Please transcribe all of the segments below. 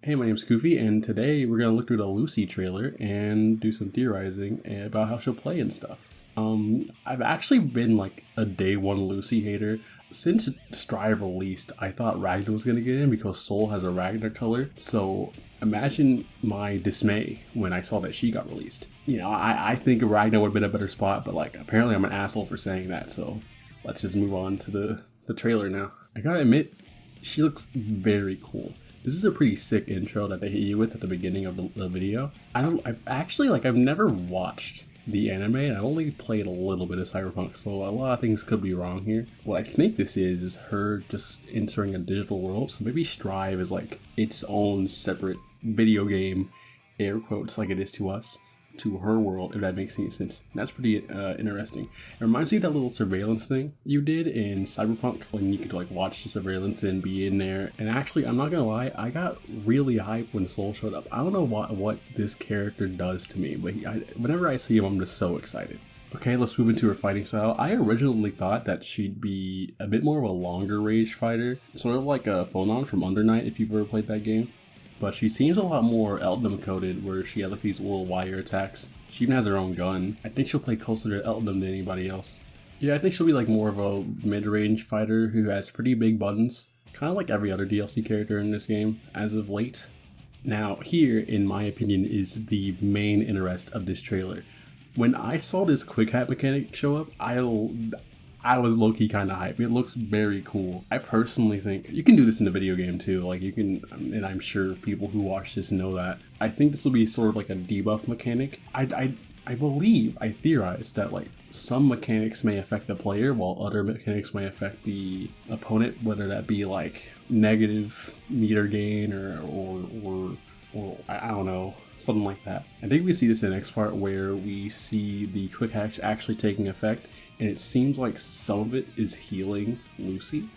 Hey, my name's Koofy, and today we're gonna look through the Lucy trailer and do some theorizing about how she'll play and stuff. I've actually been like a day one Lucy hater. Since Strive released, I thought Ragnar was gonna get in because Soul has a Ragnar color, so imagine my dismay when I saw that she got released. You know, I think Ragnar would have been a better spot, but like apparently I'm an asshole for saying that, so let's just move on to the trailer now. I gotta admit, she looks very cool. This is a pretty sick intro that they hit you with at the beginning of the video. I've never watched the anime, and I've only played a little bit of Cyberpunk, so a lot of things could be wrong here. What I think this is her just entering a digital world, so maybe Strive is like its own separate video game, air quotes, like it is to us, to her world, if that makes any sense. And that's pretty interesting. It reminds me of that little surveillance thing you did in Cyberpunk, when you could like watch the surveillance and be in there. And actually, I'm not gonna lie, I got really hyped when Soul showed up. I don't know what this character does to me, but whenever I see him, I'm just so excited. Okay, let's move into her fighting style. I originally thought that she'd be a bit more of a longer range fighter, sort of like a Phonon from Under Night, if you've ever played that game. But she seems a lot more Eltnum coded, where she has like these little wire attacks. She even has her own gun. I think she'll play closer to Eltnum than anybody else. Yeah, I think she'll be like more of a mid-range fighter who has pretty big buttons, kind of like every other DLC character in this game as of late. Now, here, in my opinion, is the main interest of this trailer. When I saw this quick hat mechanic show up, I was low-key kind of hyped. It looks very cool. I personally think you can do this in the video game too. Like you can, and I'm sure people who watch this know that. I think this will be sort of like a debuff mechanic. I theorize that like some mechanics may affect the player while other mechanics may affect the opponent, whether that be like negative meter gain or I don't know, something like that. I think we see this in the next part where we see the quick hacks actually taking effect, and it seems like some of it is healing Lucy,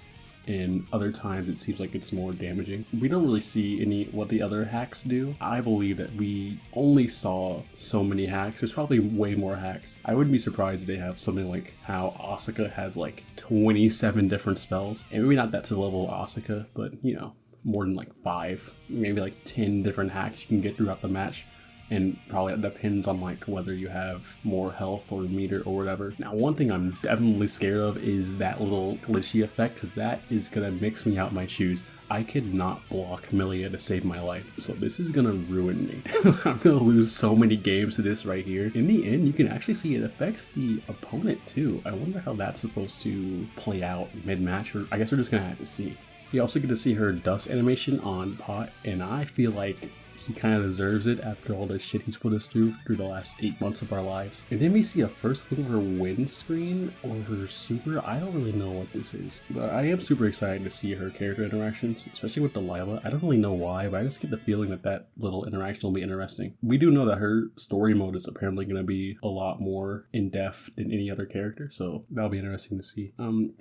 and other times it seems like it's more damaging. We don't really see what the other hacks do. I believe that we only saw so many hacks. There's probably way more hacks. I wouldn't be surprised if they have something like how Asuka has like 27 different spells, and maybe not that to the level of Asuka, but you know, more than like 5, maybe like 10 different hacks you can get throughout the match, and probably it depends on like whether you have more health or meter or whatever. Now, one thing I'm definitely scared of is that little glitchy effect, because that is gonna mix me out my shoes. I could not block Milia to save my life, so this is gonna ruin me. I'm gonna lose so many games to this right here. In the end, you can actually see it affects the opponent too. I wonder how that's supposed to play out mid-match, or I guess we're just gonna have to see. We also get to see her dust animation on Pot, and I feel like he kind of deserves it after all the shit he's put us through the last 8 months of our lives. And then we see a first look of her win screen or her super. I don't really know what this is, but I am super excited to see her character interactions, especially with Delilah. I don't really know why, but I just get the feeling that that little interaction will be interesting. We do know that her story mode is apparently going to be a lot more in-depth than any other character, so that'll be interesting to see.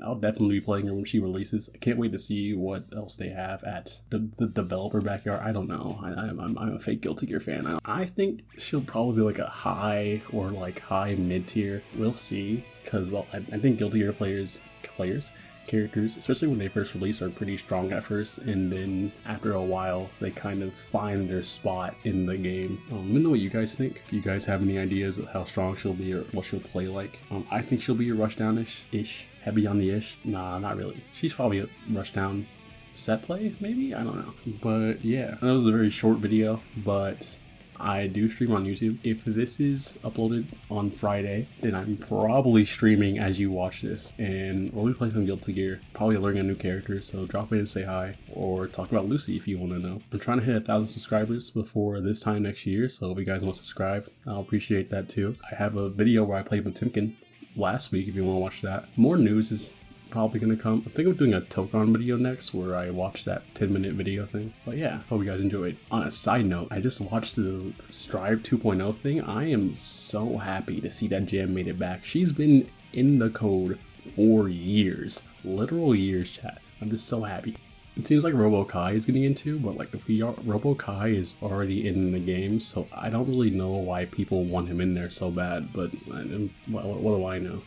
I'll definitely be playing her when she releases. I can't wait to see what else they have at the developer backyard. I don't know. I'm a fake Guilty Gear fan. I think she'll probably be like a high or like high mid tier. We'll see, because I think Guilty Gear characters, especially when they first release, are pretty strong at first, and then after a while they kind of find their spot in the game. Let me know what you guys think. If you guys have any ideas of how strong she'll be or what she'll play like. I think she'll be a rushdown-ish, heavy on the ish. Nah, not really. She's probably a rushdown set play, maybe? I don't know. But yeah, that was a very short video, but I do stream on YouTube. If this is uploaded on Friday, then I'm probably streaming as you watch this, and we'll be playing some Guilty Gear, probably learning a new character, so drop in and say hi, or talk about Lucy if you want to know. I'm trying to hit 1,000 subscribers before this time next year, so if you guys want to subscribe, I'll appreciate that too. I have a video where I played with Timken last week if you want to watch that. More news is probably gonna come. I think I'm doing a Tokon video next where I watch that 10-minute video thing. But yeah, hope you guys enjoyed. On a side note, I just watched the Strive 2.0 thing. I am so happy to see that Jam made it back. She's been in the code for years, literal years, chat. I'm just so happy. It seems like Robo-Kai is getting into, but like Robo-Kai is already in the game, so I don't really know why people want him in there so bad, but what do I know?